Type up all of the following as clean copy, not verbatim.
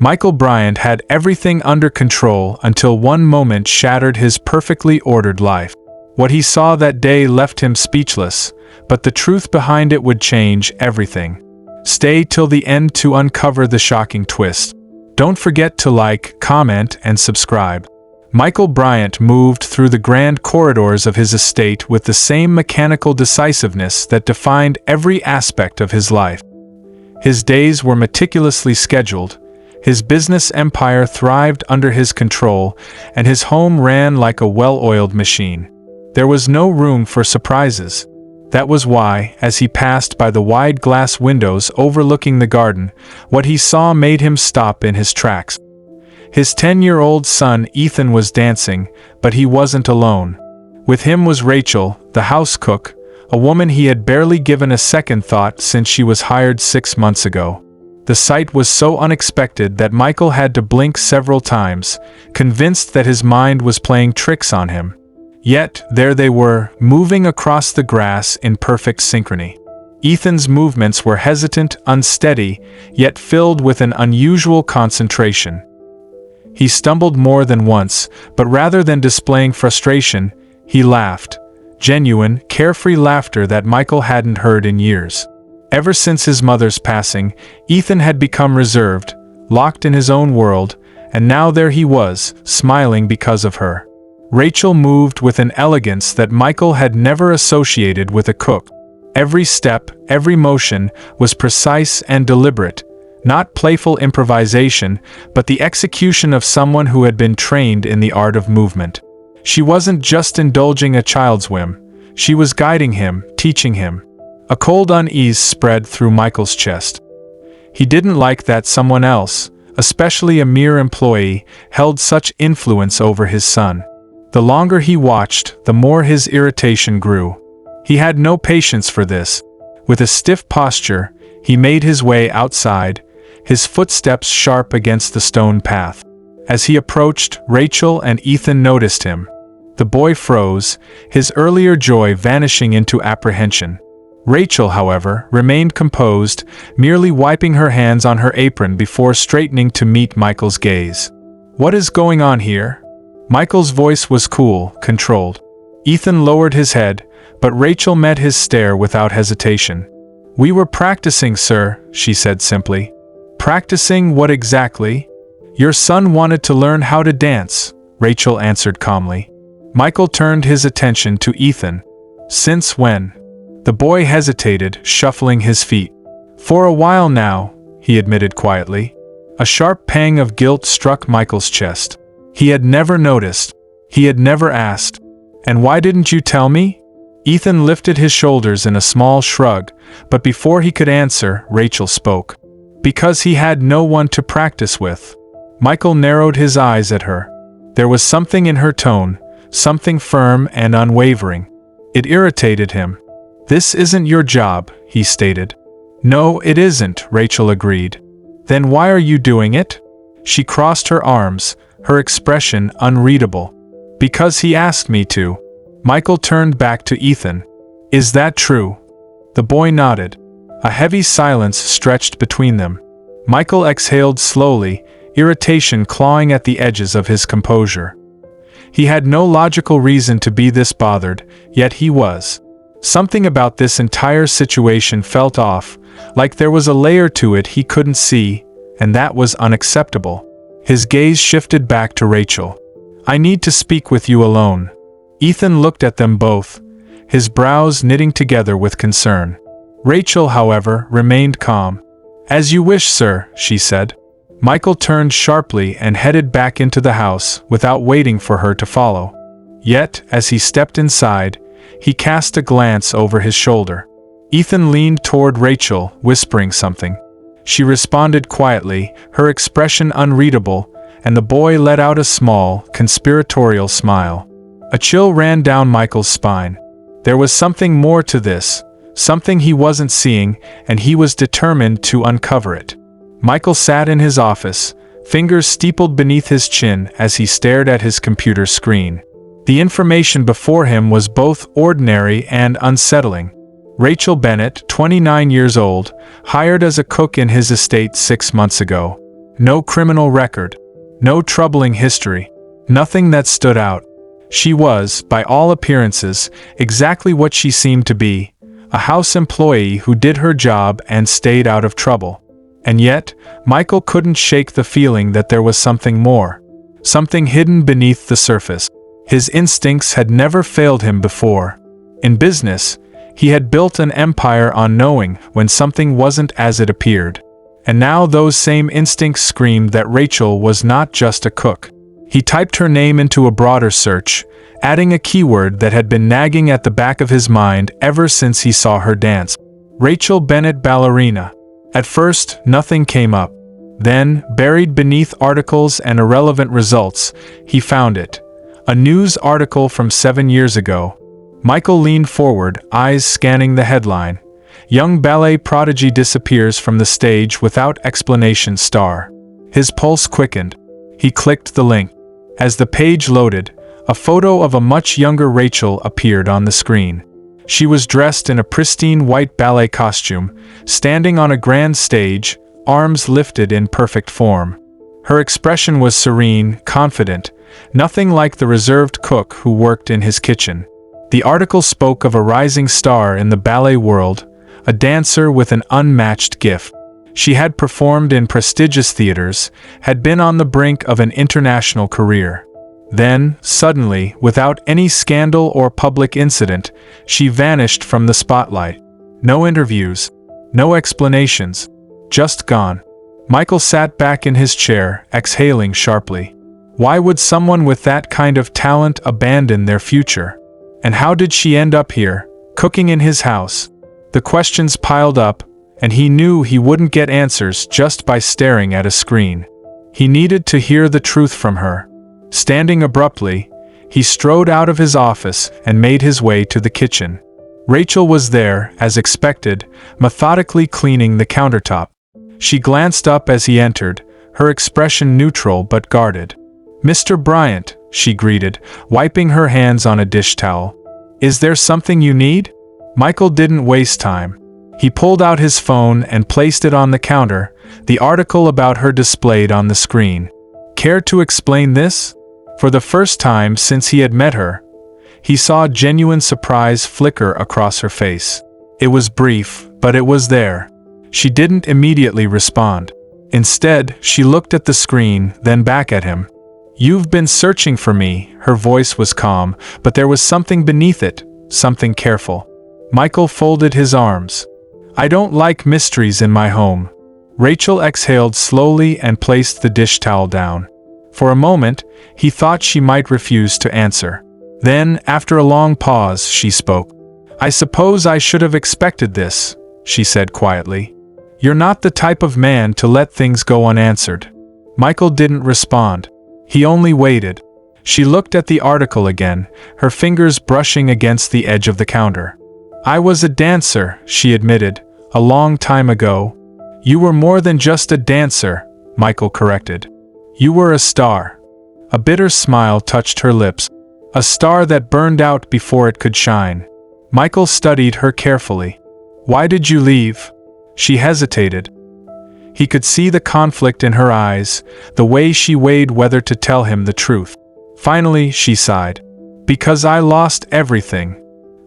Michael Bryant had everything under control until one moment shattered his perfectly ordered life. What he saw that day left him speechless, but the truth behind it would change everything. Stay till the end to uncover the shocking twist. Don't forget to like, comment, and subscribe. Michael Bryant moved through the grand corridors of his estate with the same mechanical decisiveness that defined every aspect of his life. His days were meticulously scheduled, his business empire thrived under his control, and his home ran like a well-oiled machine. There was no room for surprises. That was why, as he passed by the wide glass windows overlooking the garden, what he saw made him stop in his tracks. His 10-year-old son Ethan was dancing, but he wasn't alone. With him was Rachel, the house cook, a woman he had barely given a second thought since she was hired 6 months ago. The sight was so unexpected that Michael had to blink several times, convinced that his mind was playing tricks on him. Yet, there they were, moving across the grass in perfect synchrony. Ethan's movements were hesitant, unsteady, yet filled with an unusual concentration. He stumbled more than once, but rather than displaying frustration, he laughed. Genuine, carefree laughter that Michael hadn't heard in years. Ever since his mother's passing, Ethan had become reserved, locked in his own world, and now there he was, smiling because of her. Rachel moved with an elegance that Michael had never associated with a cook. Every step, every motion, was precise and deliberate, not playful improvisation, but the execution of someone who had been trained in the art of movement. She wasn't just indulging a child's whim, she was guiding him, teaching him. A cold unease spread through Michael's chest. He didn't like that someone else, especially a mere employee, held such influence over his son. The longer he watched, the more his irritation grew. He had no patience for this. With a stiff posture, he made his way outside, his footsteps sharp against the stone path. As he approached, Rachel and Ethan noticed him. The boy froze, his earlier joy vanishing into apprehension. Rachel, however, remained composed, merely wiping her hands on her apron before straightening to meet Michael's gaze. "What is going on here?" Michael's voice was cool, controlled. Ethan lowered his head, but Rachel met his stare without hesitation. "We were practicing, sir," she said simply. "Practicing what exactly?" "Your son wanted to learn how to dance," Rachel answered calmly. Michael turned his attention to Ethan. "Since when?" The boy hesitated, shuffling his feet. "For a while now," he admitted quietly. A sharp pang of guilt struck Michael's chest. He had never noticed. He had never asked. "And why didn't you tell me?" Ethan lifted his shoulders in a small shrug, but before he could answer, Rachel spoke. "Because he had no one to practice with." Michael narrowed his eyes at her. There was something in her tone, something firm and unwavering. It irritated him. "This isn't your job," he stated. "No, it isn't," Rachel agreed. "Then why are you doing it?" She crossed her arms, her expression unreadable. "Because he asked me to." Michael turned back to Ethan. "Is that true?" The boy nodded. A heavy silence stretched between them. Michael exhaled slowly, irritation clawing at the edges of his composure. He had no logical reason to be this bothered, yet he was. Something about this entire situation felt off, like there was a layer to it he couldn't see, and that was unacceptable. His gaze shifted back to Rachel. "I need to speak with you alone." Ethan looked at them both, his brows knitting together with concern. Rachel, however, remained calm. "As you wish, sir," she said. Michael turned sharply and headed back into the house, without waiting for her to follow. Yet, as he stepped inside, he cast a glance over his shoulder. Ethan leaned toward Rachel, whispering something. She responded quietly, her expression unreadable, and the boy let out a small, conspiratorial smile. A chill ran down Michael's spine. There was something more to this, something he wasn't seeing, and he was determined to uncover it. Michael sat in his office, fingers steepled beneath his chin as he stared at his computer screen. The information before him was both ordinary and unsettling. Rachel Bennett, 29 years old, hired as a cook in his estate 6 months ago. No criminal record. No troubling history. Nothing that stood out. She was, by all appearances, exactly what she seemed to be, a house employee who did her job and stayed out of trouble. And yet, Michael couldn't shake the feeling that there was something more. Something hidden beneath the surface. His instincts had never failed him before. In business, he had built an empire on knowing when something wasn't as it appeared. And now those same instincts screamed that Rachel was not just a cook. He typed her name into a broader search, adding a keyword that had been nagging at the back of his mind ever since he saw her dance. Rachel Bennett ballerina. At first, nothing came up. Then, buried beneath articles and irrelevant results, he found it. A news article from 7 years ago. Michael leaned forward, eyes scanning the headline. Young ballet prodigy disappears from the stage without explanation star. His pulse quickened. He clicked the link. As the page loaded, a photo of a much younger Rachel appeared on the screen. She was dressed in a pristine white ballet costume, standing on a grand stage, arms lifted in perfect form. Her expression was serene, confident, nothing like the reserved cook who worked in his kitchen. The article spoke of a rising star in the ballet world, a dancer with an unmatched gift. She had performed in prestigious theaters, had been on the brink of an international career. Then, suddenly, without any scandal or public incident, she vanished from the spotlight. No interviews, no explanations, just gone. Michael sat back in his chair, exhaling sharply. Why would someone with that kind of talent abandon their future? And how did she end up here, cooking in his house? The questions piled up, and he knew he wouldn't get answers just by staring at a screen. He needed to hear the truth from her. Standing abruptly, he strode out of his office and made his way to the kitchen. Rachel was there, as expected, methodically cleaning the countertop. She glanced up as he entered, her expression neutral but guarded. "Mr. Bryant," she greeted, wiping her hands on a dish towel. "Is there something you need?" Michael didn't waste time. He pulled out his phone and placed it on the counter, the article about her displayed on the screen. Care to explain this? For the first time since he had met her, he saw genuine surprise flicker across her face. It was brief, but it was there. She didn't immediately respond. Instead, she looked at the screen, then back at him. "You've been searching for me," her voice was calm, but there was something beneath it, something careful. Michael folded his arms. "I don't like mysteries in my home." Rachel exhaled slowly and placed the dish towel down. For a moment, he thought she might refuse to answer. Then, after a long pause, she spoke. "I suppose I should have expected this," she said quietly. "You're not the type of man to let things go unanswered." Michael didn't respond. He only waited. She looked at the article again, her fingers brushing against the edge of the counter. "I was a dancer," she admitted, "a long time ago." "You were more than just a dancer," Michael corrected. "You were a star." A bitter smile touched her lips. A star that burned out before it could shine. Michael studied her carefully. "Why did you leave?" She hesitated. He could see the conflict in her eyes, the way she weighed whether to tell him the truth. Finally, she sighed. "Because I lost everything."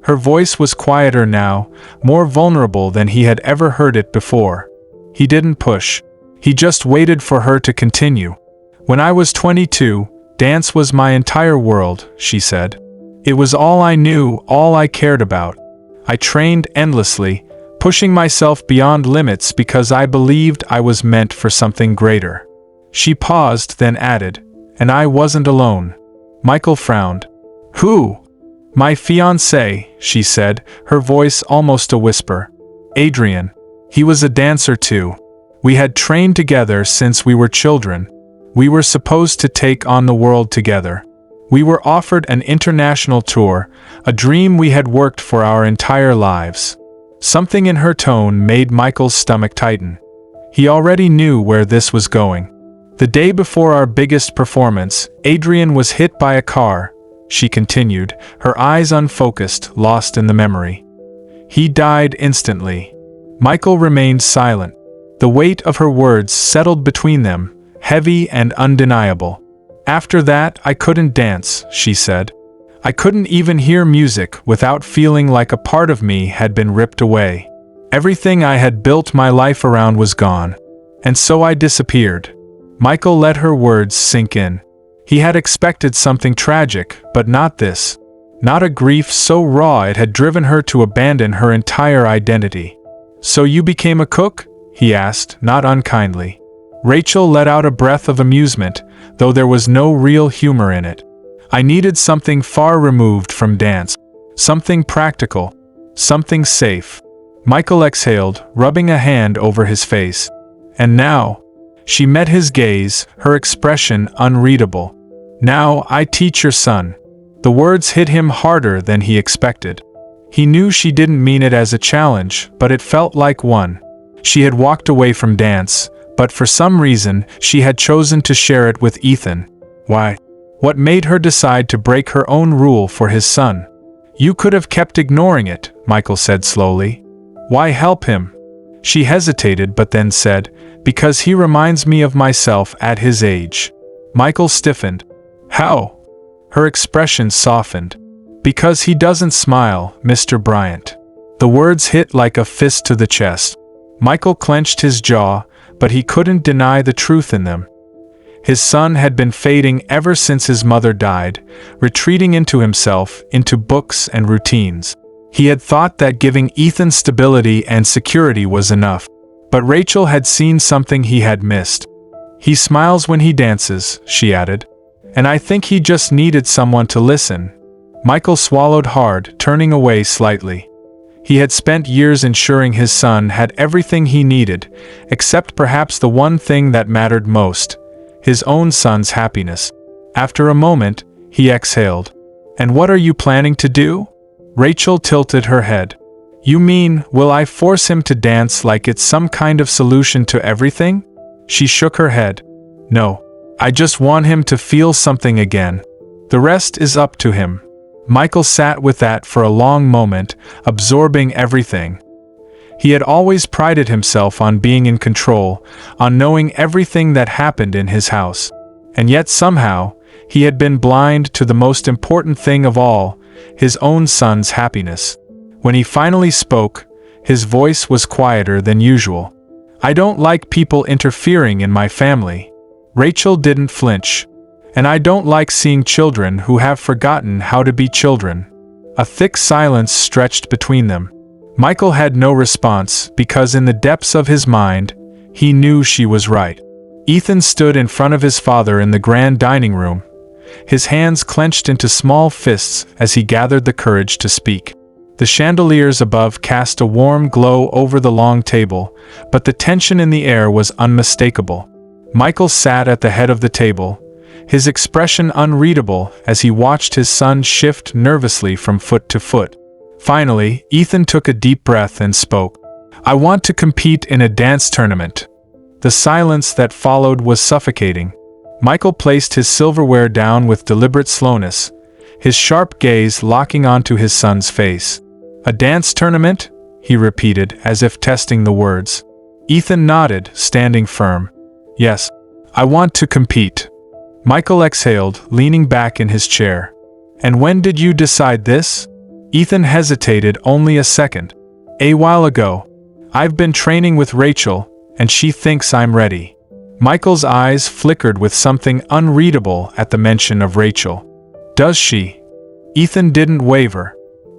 Her voice was quieter now, more vulnerable than he had ever heard it before. He didn't push. He just waited for her to continue. "When I was 22, dance was my entire world," she said. "It was all I knew, all I cared about. I trained endlessly, pushing myself beyond limits because I believed I was meant for something greater." She paused, then added, "And I wasn't alone." Michael frowned. "Who?" "My fiancé," she said, her voice almost a whisper. "Adrian. He was a dancer too. We had trained together since we were children. We were supposed to take on the world together. We were offered an international tour, a dream we had worked for our entire lives." Something in her tone made Michael's stomach tighten. He already knew where this was going. "The day before our biggest performance, Adrian was hit by a car," she continued, her eyes unfocused, lost in the memory. "He died instantly." Michael remained silent. The weight of her words settled between them, heavy and undeniable. "After that, I couldn't dance," she said. "I couldn't even hear music without feeling like a part of me had been ripped away. Everything I had built my life around was gone. And so I disappeared." Michael let her words sink in. He had expected something tragic, but not this. Not a grief so raw it had driven her to abandon her entire identity. "So you became a cook?" he asked, not unkindly. Rachel let out a breath of amusement, though there was no real humor in it. "I needed something far removed from dance. Something practical. Something safe." Michael exhaled, rubbing a hand over his face. "And now?" She met his gaze, her expression unreadable. "Now I teach your son." The words hit him harder than he expected. He knew she didn't mean it as a challenge, but it felt like one. She had walked away from dance, but for some reason, she had chosen to share it with Ethan. Why? What made her decide to break her own rule for his son? "You could have kept ignoring it," Michael said slowly. "Why help him?" She hesitated but then said, "Because he reminds me of myself at his age." Michael stiffened. "How?" Her expression softened. "Because he doesn't smile, Mr. Bryant." The words hit like a fist to the chest. Michael clenched his jaw, but he couldn't deny the truth in them. His son had been fading ever since his mother died, retreating into himself, into books and routines. He had thought that giving Ethan stability and security was enough, but Rachel had seen something he had missed. "He smiles when he dances," she added. "And I think he just needed someone to listen." Michael swallowed hard, turning away slightly. He had spent years ensuring his son had everything he needed, except perhaps the one thing that mattered most, his own son's happiness. After a moment, he exhaled. "And what are you planning to do?" Rachel tilted her head. "You mean, will I force him to dance like it's some kind of solution to everything?" She shook her head. "No. I just want him to feel something again. The rest is up to him." Michael sat with that for a long moment, absorbing everything. He had always prided himself on being in control, on knowing everything that happened in his house. And yet somehow, he had been blind to the most important thing of all, his own son's happiness. When he finally spoke, his voice was quieter than usual. "I don't like people interfering in my family." Rachel didn't flinch. "And I don't like seeing children who have forgotten how to be children." A thick silence stretched between them. Michael had no response because in the depths of his mind, he knew she was right. Ethan stood in front of his father in the grand dining room, his hands clenched into small fists as he gathered the courage to speak. The chandeliers above cast a warm glow over the long table, but the tension in the air was unmistakable. Michael sat at the head of the table, his expression unreadable as he watched his son shift nervously from foot to foot. Finally, Ethan took a deep breath and spoke. "I want to compete in a dance tournament." The silence that followed was suffocating. Michael placed his silverware down with deliberate slowness, his sharp gaze locking onto his son's face. "A dance tournament?" he repeated, as if testing the words. Ethan nodded, standing firm. "Yes, I want to compete." Michael exhaled, leaning back in his chair. "And when did you decide this?" Ethan hesitated only a second. "A while ago. I've been training with Rachel, and she thinks I'm ready." Michael's eyes flickered with something unreadable at the mention of Rachel. "Does she?" Ethan didn't waver.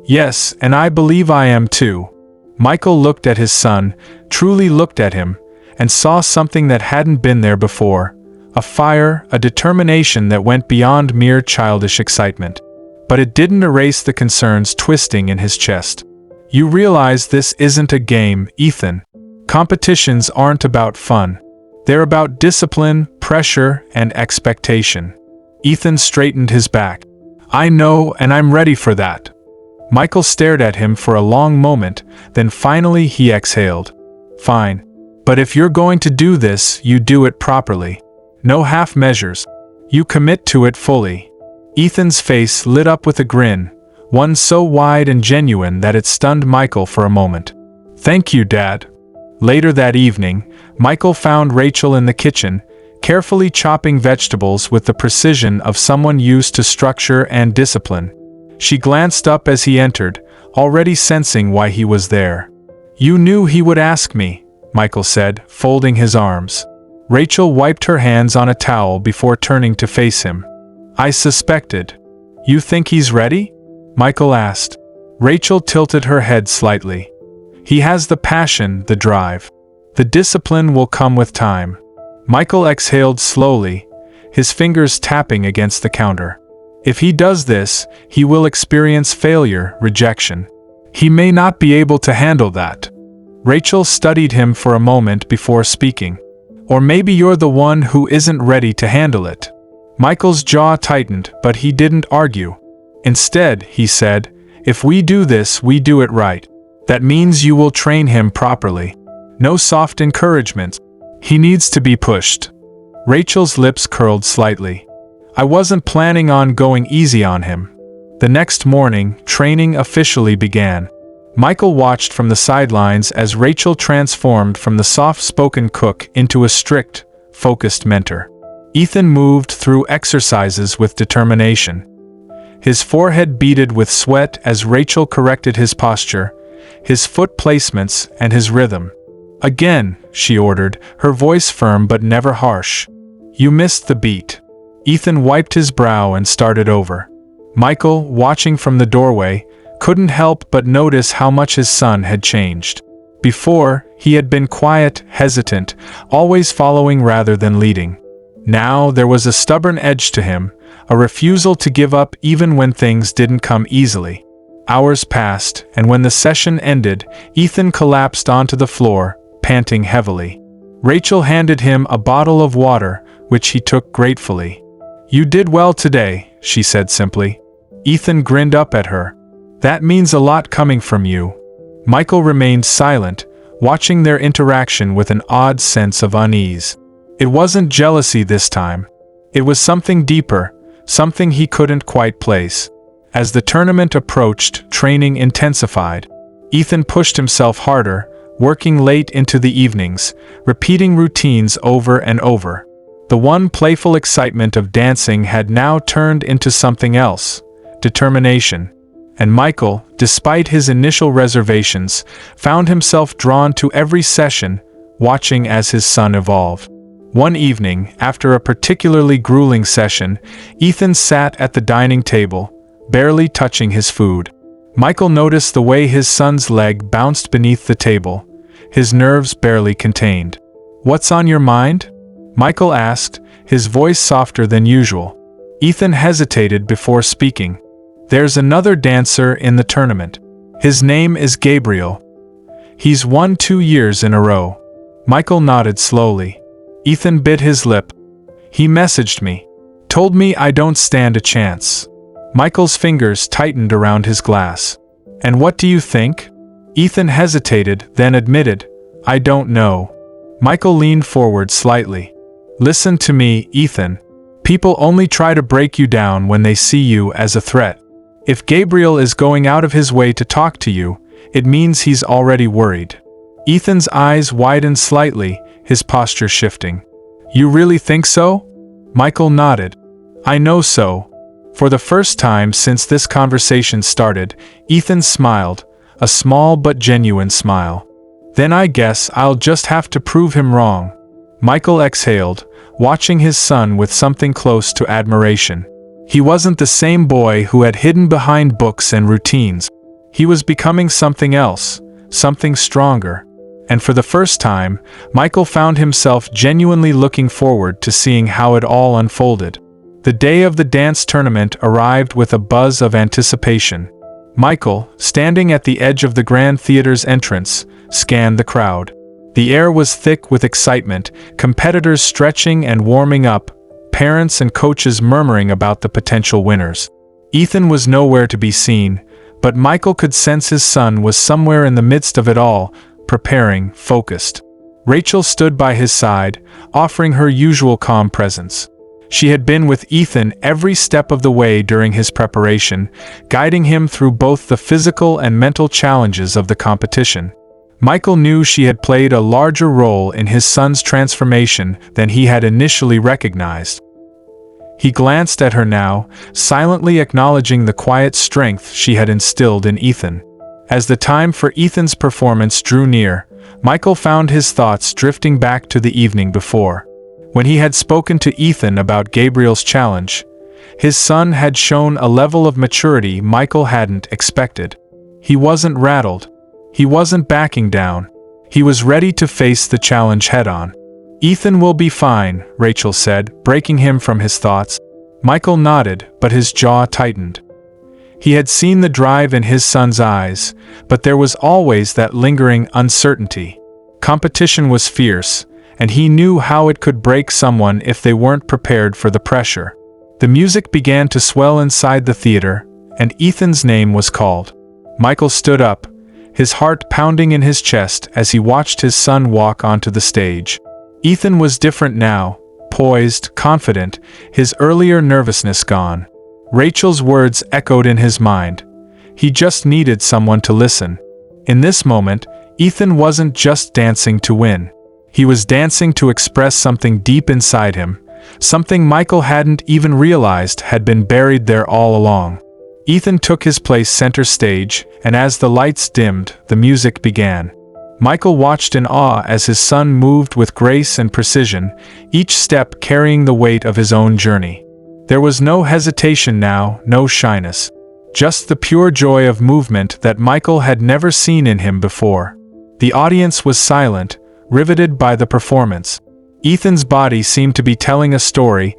"Yes, and I believe I am too." Michael looked at his son, truly looked at him, and saw something that hadn't been there before. A fire, a determination that went beyond mere childish excitement. But it didn't erase the concerns twisting in his chest. "You realize this isn't a game, Ethan. Competitions aren't about fun. They're about discipline, pressure, and expectation." Ethan straightened his back. "I know, and I'm ready for that." Michael stared at him for a long moment, then finally he exhaled. "Fine. But if you're going to do this, you do it properly. No half measures. You commit to it fully." Ethan's face lit up with a grin, one so wide and genuine that it stunned Michael for a moment. "Thank you, Dad." Later that evening, Michael found Rachel in the kitchen, carefully chopping vegetables with the precision of someone used to structure and discipline. She glanced up as he entered, already sensing why he was there. "You knew he would ask me," Michael said, folding his arms. Rachel wiped her hands on a towel before turning to face him. "I suspected." "You think he's ready?" Michael asked. Rachel tilted her head slightly. "He has the passion, the drive. The discipline will come with time." Michael exhaled slowly, his fingers tapping against the counter. "If he does this, he will experience failure, rejection. He may not be able to handle that." Rachel studied him for a moment before speaking. "Or maybe you're the one who isn't ready to handle it." Michael's jaw tightened, but he didn't argue. Instead, he said, "If we do this, we do it right. That means you will train him properly. No soft encouragement. He needs to be pushed." Rachel's lips curled slightly. "I wasn't planning on going easy on him." The next morning, training officially began. Michael watched from the sidelines as Rachel transformed from the soft-spoken cook into a strict, focused mentor. Ethan moved through exercises with determination. His forehead beaded with sweat as Rachel corrected his posture, his foot placements, and his rhythm. "Again," she ordered, her voice firm but never harsh. "You missed the beat." Ethan wiped his brow and started over. Michael, watching from the doorway, couldn't help but notice how much his son had changed. Before, he had been quiet, hesitant, always following rather than leading. Now there was a stubborn edge to him, a refusal to give up even when things didn't come easily. Hours passed, and when the session ended, Ethan collapsed onto the floor, panting heavily. Rachel handed him a bottle of water, which he took gratefully. "You did well today," she said simply. Ethan grinned up at her. "That means a lot coming from you." Michael remained silent, watching their interaction with an odd sense of unease. It wasn't jealousy this time. It was something deeper, something he couldn't quite place. As the tournament approached, training intensified. Ethan pushed himself harder, working late into the evenings, repeating routines over and over. The one playful excitement of dancing had now turned into something else, determination. And Michael, despite his initial reservations, found himself drawn to every session, watching as his son evolved. One evening, after a particularly grueling session, Ethan sat at the dining table, barely touching his food. Michael noticed the way his son's leg bounced beneath the table, his nerves barely contained. "What's on your mind?" Michael asked, his voice softer than usual. Ethan hesitated before speaking. "There's another dancer in the tournament. His name is Gabriel. He's won 2 years in a row." Michael nodded slowly. Ethan bit his lip. "He messaged me. Told me I don't stand a chance." Michael's fingers tightened around his glass. "And what do you think?" Ethan hesitated, then admitted, "I don't know." Michael leaned forward slightly. "Listen to me, Ethan. People only try to break you down when they see you as a threat. If Gabriel is going out of his way to talk to you, it means he's already worried." Ethan's eyes widened slightly, his posture shifting. "You really think so?" Michael nodded. "I know so." For the first time since this conversation started, Ethan smiled, a small but genuine smile. "Then I guess I'll just have to prove him wrong." Michael exhaled, watching his son with something close to admiration. He wasn't the same boy who had hidden behind books and routines. He was becoming something else, something stronger. And for the first time, Michael found himself genuinely looking forward to seeing how it all unfolded. The day of the dance tournament arrived with a buzz of anticipation. Michael, standing at the edge of the Grand Theater's entrance, scanned the crowd. The air was thick with excitement, competitors stretching and warming up, parents and coaches murmuring about the potential winners. Ethan was nowhere to be seen, but Michael could sense his son was somewhere in the midst of it all, preparing, focused. Rachel stood by his side, offering her usual calm presence. She had been with Ethan every step of the way during his preparation, guiding him through both the physical and mental challenges of the competition. Michael knew she had played a larger role in his son's transformation than he had initially recognized. He glanced at her now, silently acknowledging the quiet strength she had instilled in Ethan. As the time for Ethan's performance drew near, Michael found his thoughts drifting back to the evening before. When he had spoken to Ethan about Gabriel's challenge, his son had shown a level of maturity Michael hadn't expected. He wasn't rattled. He wasn't backing down. He was ready to face the challenge head-on. "Ethan will be fine," Rachel said, breaking him from his thoughts. Michael nodded, but his jaw tightened. He had seen the drive in his son's eyes, but there was always that lingering uncertainty. Competition was fierce, and he knew how it could break someone if they weren't prepared for the pressure. The music began to swell inside the theater, and Ethan's name was called. Michael stood up, his heart pounding in his chest as he watched his son walk onto the stage. Ethan was different now, poised, confident, his earlier nervousness gone. Rachel's words echoed in his mind. He just needed someone to listen. In this moment, Ethan wasn't just dancing to win. He was dancing to express something deep inside him, something Michael hadn't even realized had been buried there all along. Ethan took his place center stage, and as the lights dimmed, the music began. Michael watched in awe as his son moved with grace and precision, each step carrying the weight of his own journey. There was no hesitation now, no shyness. Just the pure joy of movement that Michael had never seen in him before. The audience was silent, riveted by the performance. Ethan's body seemed to be telling a story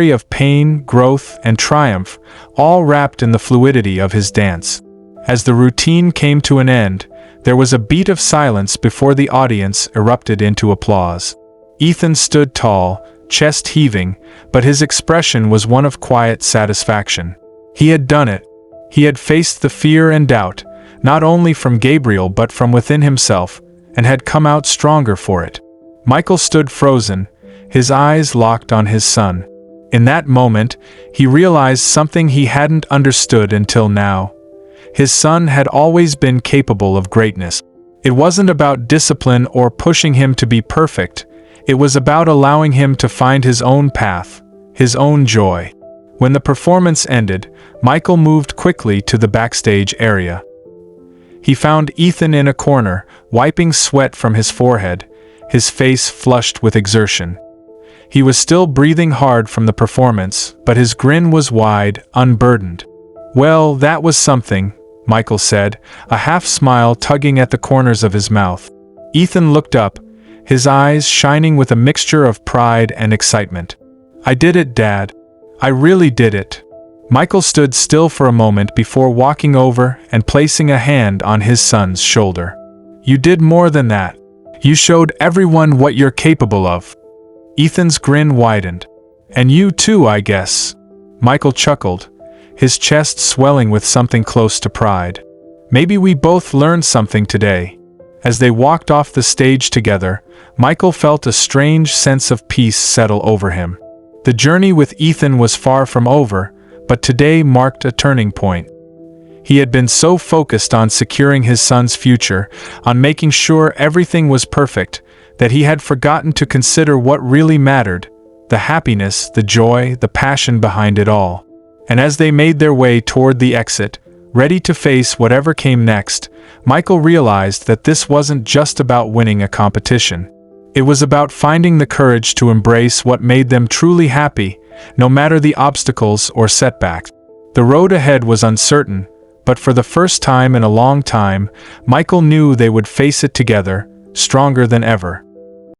of pain, growth, and triumph, all wrapped in the fluidity of his dance. As the routine came to an end, there was a beat of silence before the audience erupted into applause. Ethan stood tall, chest heaving, but his expression was one of quiet satisfaction. He had done it. He had faced the fear and doubt, not only from Gabriel but from within himself, and had come out stronger for it. Michael stood frozen, his eyes locked on his son. In that moment, he realized something he hadn't understood until now. His son had always been capable of greatness. It wasn't about discipline or pushing him to be perfect. It was about allowing him to find his own path, his own joy. When the performance ended, Michael moved quickly to the backstage area. He found Ethan in a corner, wiping sweat from his forehead, his face flushed with exertion. He was still breathing hard from the performance, but his grin was wide, unburdened. "Well, that was something," Michael said, a half-smile tugging at the corners of his mouth. Ethan looked up, his eyes shining with a mixture of pride and excitement. "I did it, Dad. I really did it." Michael stood still for a moment before walking over and placing a hand on his son's shoulder. "You did more than that. You showed everyone what you're capable of." Ethan's grin widened. "And you too, I guess." Michael chuckled, his chest swelling with something close to pride. "Maybe we both learned something today." As they walked off the stage together, Michael felt a strange sense of peace settle over him. The journey with Ethan was far from over, but today marked a turning point. He had been so focused on securing his son's future, on making sure everything was perfect, that he had forgotten to consider what really mattered: the happiness, the joy, the passion behind it all. And as they made their way toward the exit, ready to face whatever came next, Michael realized that this wasn't just about winning a competition. It was about finding the courage to embrace what made them truly happy, no matter the obstacles or setbacks. The road ahead was uncertain, but for the first time in a long time, Michael knew they would face it together, stronger than ever.